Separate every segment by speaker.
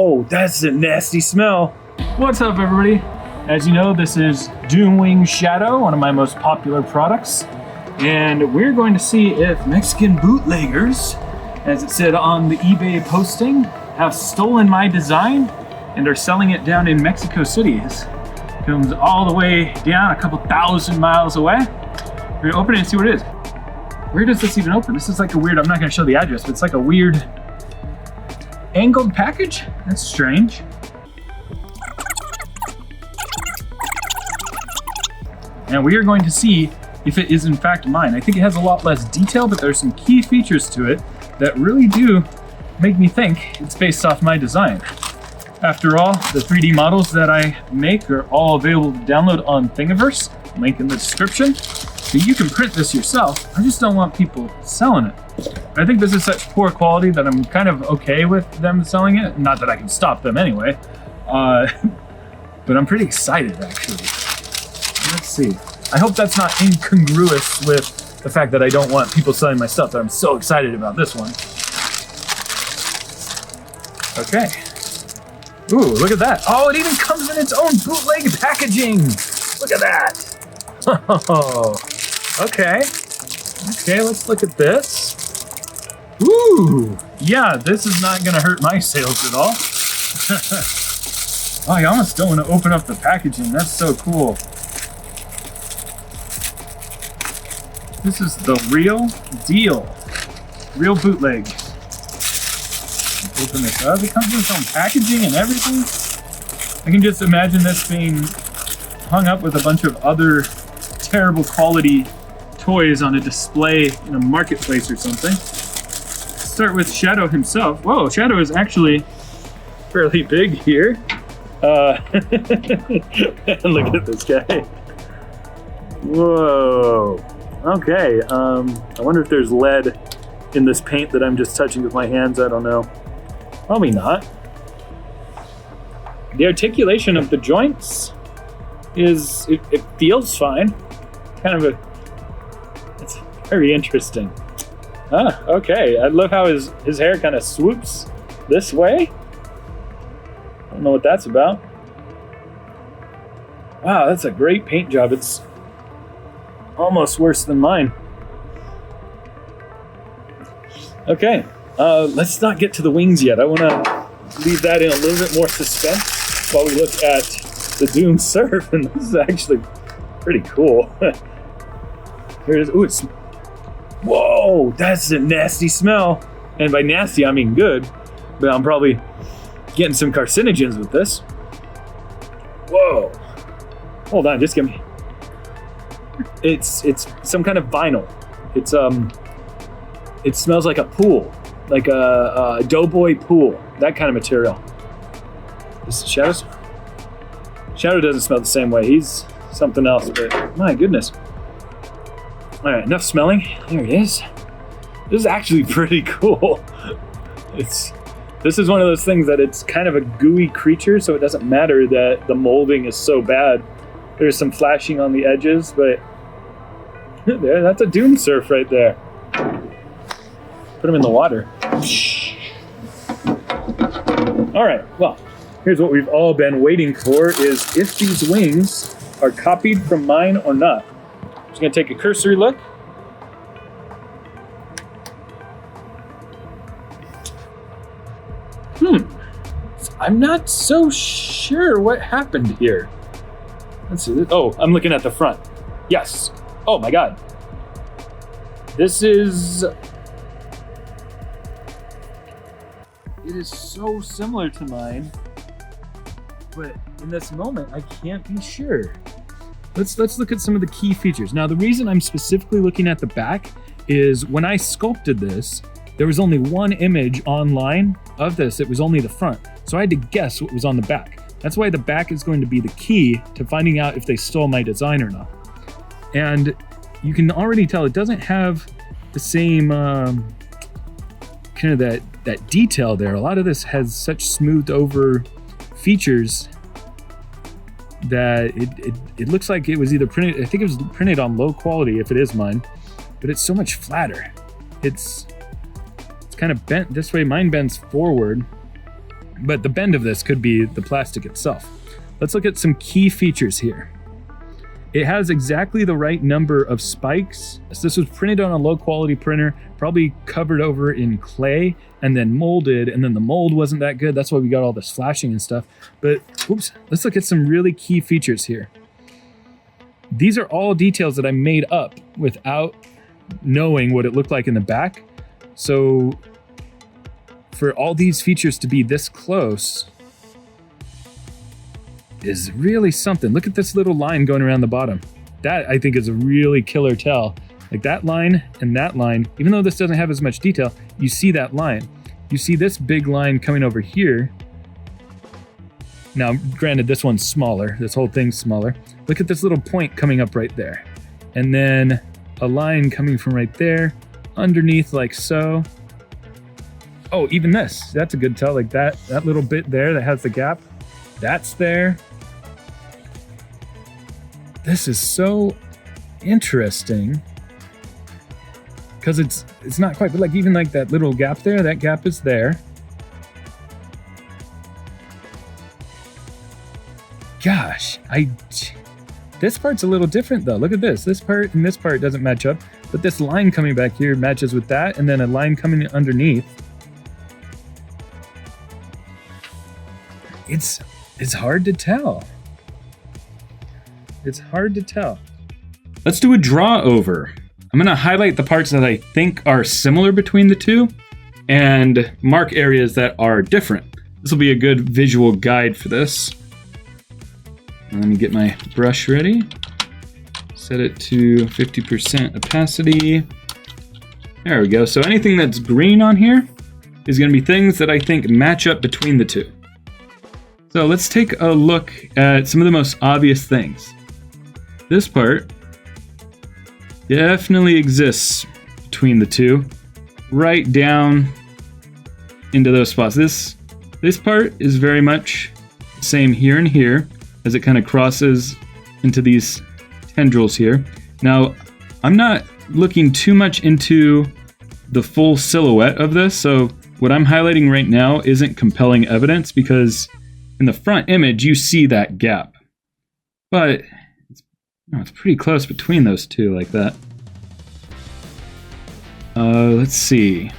Speaker 1: Whoa, that's a nasty smell. What's up, everybody? As you know, this is Doomwing Shadow, one of my most popular products. And we're going to see if Mexican bootleggers, as it said on the eBay posting, have stolen my design and are selling it down in Mexico City. It comes all the way down a couple thousand miles away. We're gonna open it and see what it is. Where does this even open? This is like a weird, I'm not gonna show the address, but it's like a weird angled package? That's strange. And we are going to see if it is in fact mine. I think it has a lot less detail, but there's some key features to it that really do make me think it's based off my design. After all, the 3D models that I make are all available to download on Thingiverse, link in the description. So you can print this yourself. I just don't want people selling it. I think this is such poor quality that I'm kind of okay with them selling it. Not that I can stop them anyway, but I'm pretty excited actually. Let's see. I hope that's not incongruous with the fact that I don't want people selling my stuff, that I'm so excited about this one. Okay. Ooh, look at that. Oh, it even comes in its own bootleg packaging. Look at that. Oh, okay. Okay, let's look at this. Ooh, yeah, this is not gonna hurt my sales at all. Oh, I almost don't want to open up the packaging. That's so cool. This is the real deal. Real bootleg. Open this up. It comes with its own packaging and everything. I can just imagine this being hung up with a bunch of other terrible quality toys on a display in a marketplace or something. Let's start with Shadow himself. Whoa, Shadow is actually fairly big here. Look at this guy. Whoa. Okay, I wonder if there's lead in this paint that I'm just touching with my hands. I don't know. Probably not. The articulation of the joints is, it feels fine. Kind of it's very interesting. Ah, okay. I love how his hair kind of swoops this way. I don't know what that's about. Wow, that's a great paint job. It's almost worse than mine. Okay, let's not get to the wings yet. I want to leave that in a little bit more suspense while we look at the Doom Surf, and this is actually pretty cool. Here it is. Ooh, it's... Whoa, that's a nasty smell. And by nasty, I mean good, but I'm probably getting some carcinogens with this. Whoa. Hold on, just give me... It's some kind of vinyl. It smells like a pool, like a Doughboy pool, that kind of material. This is Shadow doesn't smell the same way. He's something else, but my goodness. All right, enough smelling. There it is. This is actually pretty cool. This is one of those things that it's kind of a gooey creature, so it doesn't matter that the molding is so bad. There's some flashing on the edges, but there, that's a Doom Surf right there. Put them in the water. All right, well, here's what we've all been waiting for, is if these wings are copied from mine or not. Just gonna take a cursory look. I'm not so sure what happened here. Let's see. Oh, I'm looking at the front. Yes. Oh my God. This is... It is so similar to mine, but in this moment, I can't be sure. Let's look at some of the key features. Now, the reason I'm specifically looking at the back is when I sculpted this, there was only one image online of this. It was only the front. So I had to guess what was on the back. That's why the back is going to be the key to finding out if they stole my design or not. And you can already tell it doesn't have the same kind of that detail there. A lot of this has such smoothed over features that it looks like it was either printed, I think it was printed on low quality if it is mine, but it's so much flatter. It's kind of bent this way. Mine bends forward. but the bend of this could be the plastic itself. Let's look at some key features here. It has exactly the right number of spikes. So this was printed on a low quality printer, probably covered over in clay and then molded, and then the mold wasn't that good. That's why we got all this flashing and stuff. But oops, let's look at some really key features here. These are all details that I made up without knowing what it looked like in the back. So for all these features to be this close is really something. Look at this little line going around the bottom. That I think is a really killer tell. Like that line and that line, even though this doesn't have as much detail, you see that line. You see this big line coming over here. Now, granted, this one's smaller. This whole thing's smaller. Look at this little point coming up right there. And then a line coming from right there, underneath like so. Oh, even this, that's a good tell. Like that little bit there that has the gap, that's there. This is so interesting because it's not quite, but like even like that little gap there, that gap is there. Gosh, this part's a little different though. Look at this. This part and this part doesn't match up, but this line coming back here matches with that, and then a line coming underneath. It's hard to tell. It's hard to tell. Let's do a draw over. I'm gonna highlight the parts that I think are similar between the two and mark areas that are different. This will be a good visual guide for this. Let me get my brush ready. Set it to 50% opacity. There we go. So anything that's green on here is going to be things that I think match up between the two. So let's take a look at some of the most obvious things. This part definitely exists between the two, right down into those spots. This part is very much the same here and here, as it kind of crosses into these tendrils here. Now, I'm not looking too much into the full silhouette of this, so what I'm highlighting right now isn't compelling evidence because in the front image, you see that gap. But it's pretty close between those two like that. Let's see.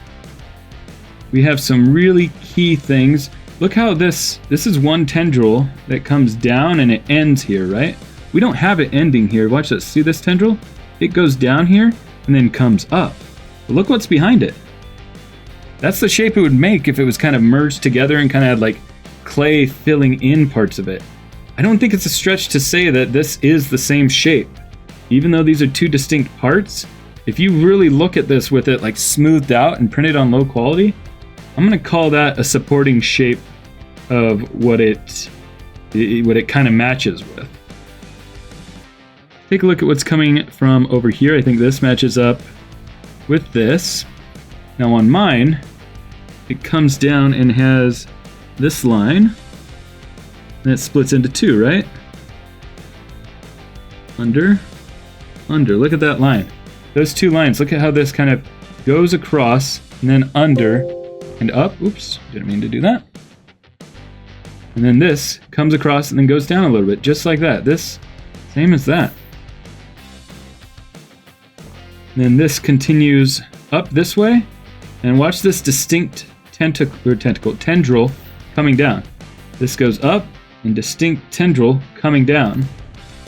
Speaker 1: We have some really key things. Look how this is one tendril that comes down and it ends here, right? We don't have it ending here. Watch this. See this tendril? It goes down here and then comes up. But look what's behind it. That's the shape it would make if it was kind of merged together and kind of had like clay filling in parts of it. I don't think it's a stretch to say that this is the same shape. Even though these are two distinct parts, if you really look at this with it like smoothed out and printed on low quality, I'm going to call that a supporting shape of what it kind of matches with. Take a look at what's coming from over here. I think this matches up with this. Now on mine, it comes down and has this line, and it splits into two, right? Under. Look at that line. Those two lines, look at how this kind of goes across and then under and up. Oops, didn't mean to do that. And then this comes across and then goes down a little bit, just like that. This, same as that. And then this continues up this way. And watch this distinct tendril coming down. This goes up and distinct tendril coming down.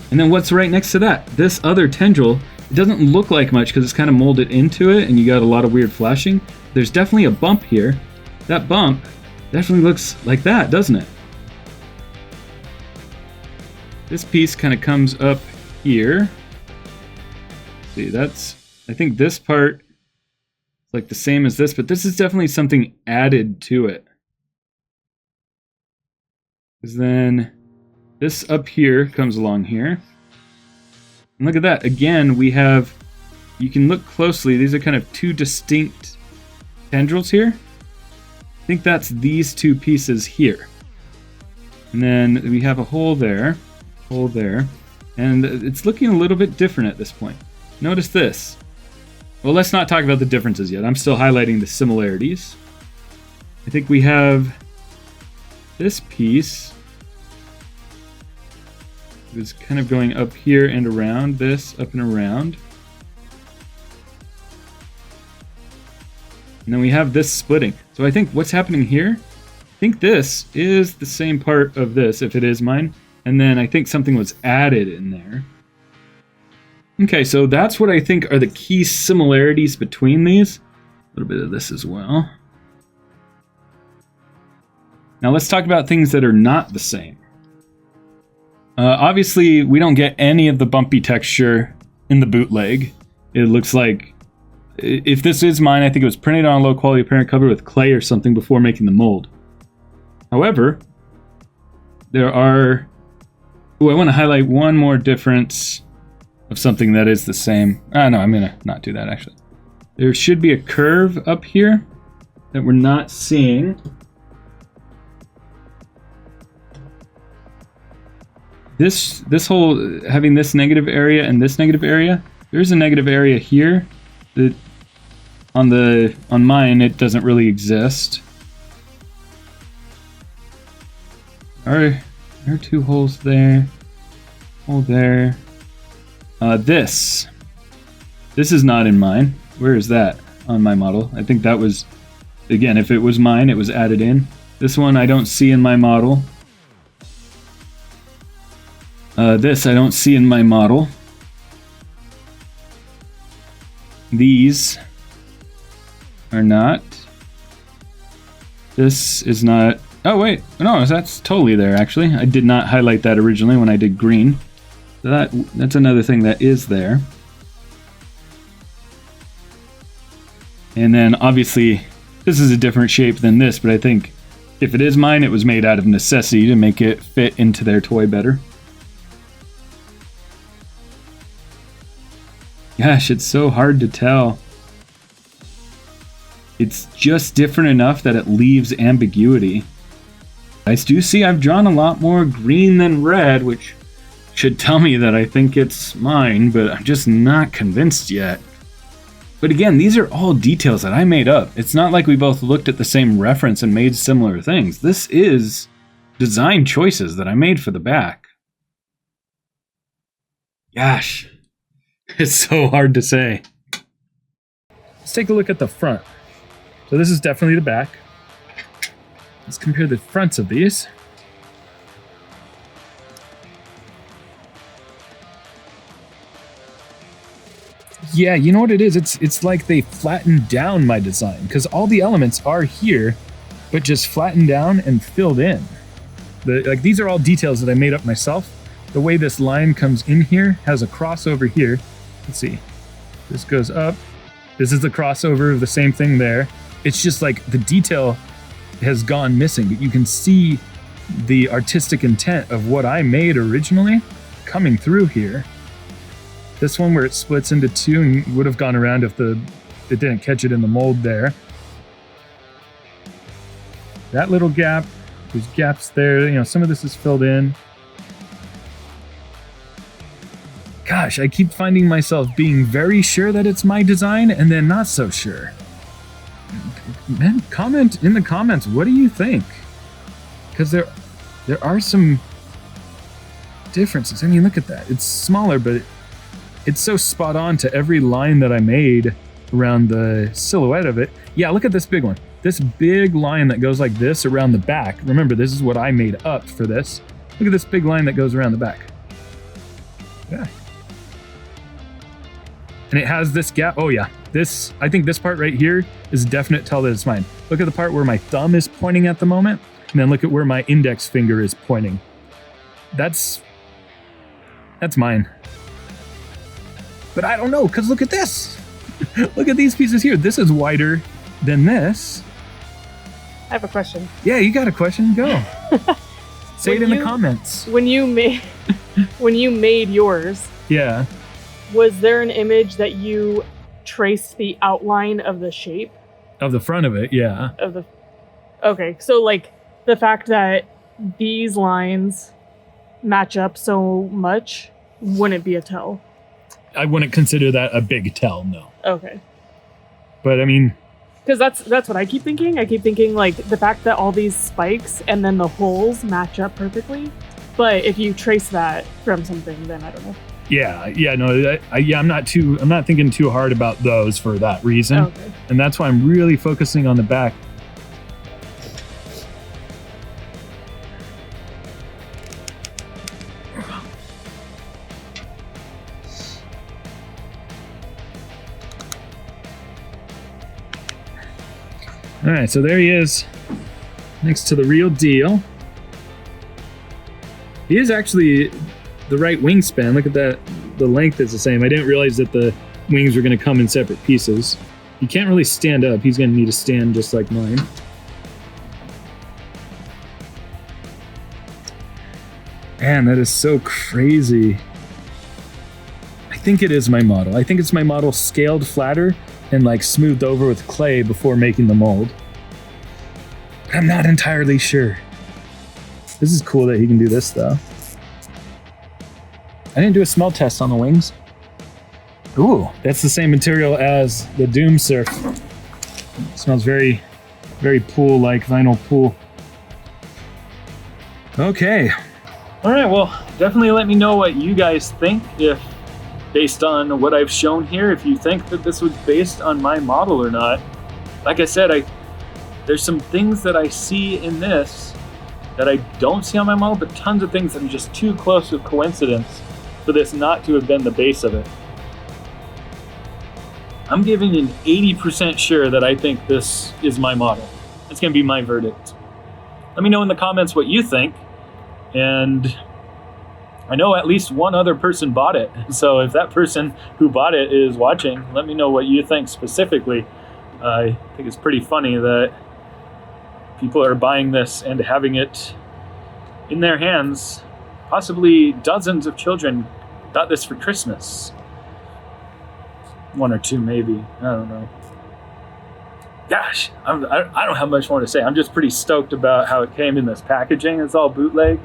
Speaker 1: And then what's right next to that? This other tendril, it doesn't look like much because it's kind of molded into it and you got a lot of weird flashing. There's definitely a bump here. That bump definitely looks like that, doesn't it? This piece kind of comes up here. See, I think this part is like the same as this, but this is definitely something added to it. Because then this up here comes along here. And look at that. Again, we have, you can look closely, these are kind of two distinct tendrils here. I think that's these two pieces here. And then we have a hole there, and it's looking a little bit different at this point. Notice this. Well, let's not talk about the differences yet. I'm still highlighting the similarities. I think we have this piece is kind of going up here and around this, up and around. And then we have this splitting. So I think what's happening here, I think this is the same part of this, if it is mine. And then I think something was added in there. Okay, so that's what I think are the key similarities between these. A little bit of this as well. Now let's talk about things that are not the same. Obviously, we don't get any of the bumpy texture in the bootleg. It looks like, if this is mine, I think it was printed on a low quality parent cover with clay or something before making the mold. However, there are... Ooh, I want to highlight one more difference of something that is the same. No, I'm going to not do that, actually. There should be a curve up here that we're not seeing. This whole, having this negative area and this negative area, there's a negative area here that on mine it doesn't really exist. There are two holes there, hole there. This is not in mine. Where is that on my model? I think that was, again, if it was mine, it was added in. This one I don't see in my model. This I don't see in my model. These are not. This is not. Oh wait, no, that's totally there actually. I did not highlight that originally when I did green. So that's another thing that is there. And then obviously this is a different shape than this, but I think if it is mine, it was made out of necessity to make it fit into their toy better. Gosh, it's so hard to tell. It's just different enough that it leaves ambiguity. I do see I've drawn a lot more green than red, which should tell me that I think it's mine, but I'm just not convinced yet. But again, these are all details that I made up. It's not like we both looked at the same reference and made similar things. This is design choices that I made for the back. Gosh. It's so hard to say. Let's take a look at the front. So this is definitely the back. Let's compare the fronts of these. Yeah, you know what it is? It's like they flattened down my design, because all the elements are here, but just flattened down and filled in. Like these are all details that I made up myself. The way this line comes in here has a crossover here. Let's see. This goes up. This is the crossover of the same thing there. It's just like the detail has gone missing, but you can see the artistic intent of what I made originally coming through here. This one where it splits into two and would have gone around if it didn't catch it in the mold there. That little gap, there's gaps there, you know, some of this is filled in. Gosh, I keep finding myself being very sure that it's my design and then not so sure. Man, comment in the comments, what do you think? Because there are some differences. I mean, look at that. It's smaller, but it's so spot on to every line that I made around the silhouette of it. Yeah, look at this big one. This big line that goes like this around the back. Remember, this is what I made up for this. Look at this big line that goes around the back. Yeah. And it has this gap. Oh yeah, I think this part right here is a definite tell that it's mine. Look at the part where my thumb is pointing at the moment, and then look at where my index finger is pointing. That's mine. But I don't know, because look at this. Look at these pieces here. This is wider than this.
Speaker 2: I have a question.
Speaker 1: Yeah, you got a question? Go. Say it in the comments.
Speaker 2: When you made yours,
Speaker 1: yeah,
Speaker 2: was there an image that you traced the outline of the shape?
Speaker 1: Of the front of it, yeah.
Speaker 2: Okay, so like the fact that these lines match up so much wouldn't be a tell.
Speaker 1: I wouldn't consider that a big tell, no.
Speaker 2: Okay.
Speaker 1: But I mean,
Speaker 2: Because that's what I keep thinking. I keep thinking like the fact that all these spikes and then the holes match up perfectly. But if you trace that from something, then I don't know.
Speaker 1: Yeah, no, I'm not thinking too hard about those for that reason.
Speaker 2: Okay.
Speaker 1: And that's why I'm really focusing on the back. All right, so there he is, next to the real deal. He is actually the right wingspan. Look at that, the length is the same. I didn't realize that the wings were gonna come in separate pieces. He can't really stand up. He's gonna need to stand just like mine. Man, that is so crazy. I think it is my model. I think it's my model scaled flatter and like smoothed over with clay before making the mold. But I'm not entirely sure. This is cool that he can do this though. I didn't do a smell test on the wings. Ooh, that's the same material as the Doom Surf. It smells very, very pool-like, vinyl pool. Okay. All right, well, definitely let me know what you guys think, if based on what I've shown here, if you think that this was based on my model or not. Like I said, there's some things that I see in this that I don't see on my model, but tons of things that are just too close to coincidence for this not to have been the base of it. I'm giving an 80% sure that I think this is my model. It's gonna be my verdict. Let me know in the comments what you think. And I know at least one other person bought it. So if that person who bought it is watching, let me know what you think specifically. I think it's pretty funny that people are buying this and having it in their hands. Possibly dozens of children got this for Christmas. One or two maybe, I don't know. Gosh, I don't have much more to say. I'm just pretty stoked about how it came in this packaging. It's all bootleg.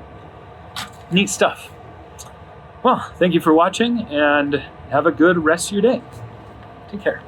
Speaker 1: Neat stuff. Well, thank you for watching and have a good rest of your day. Take care.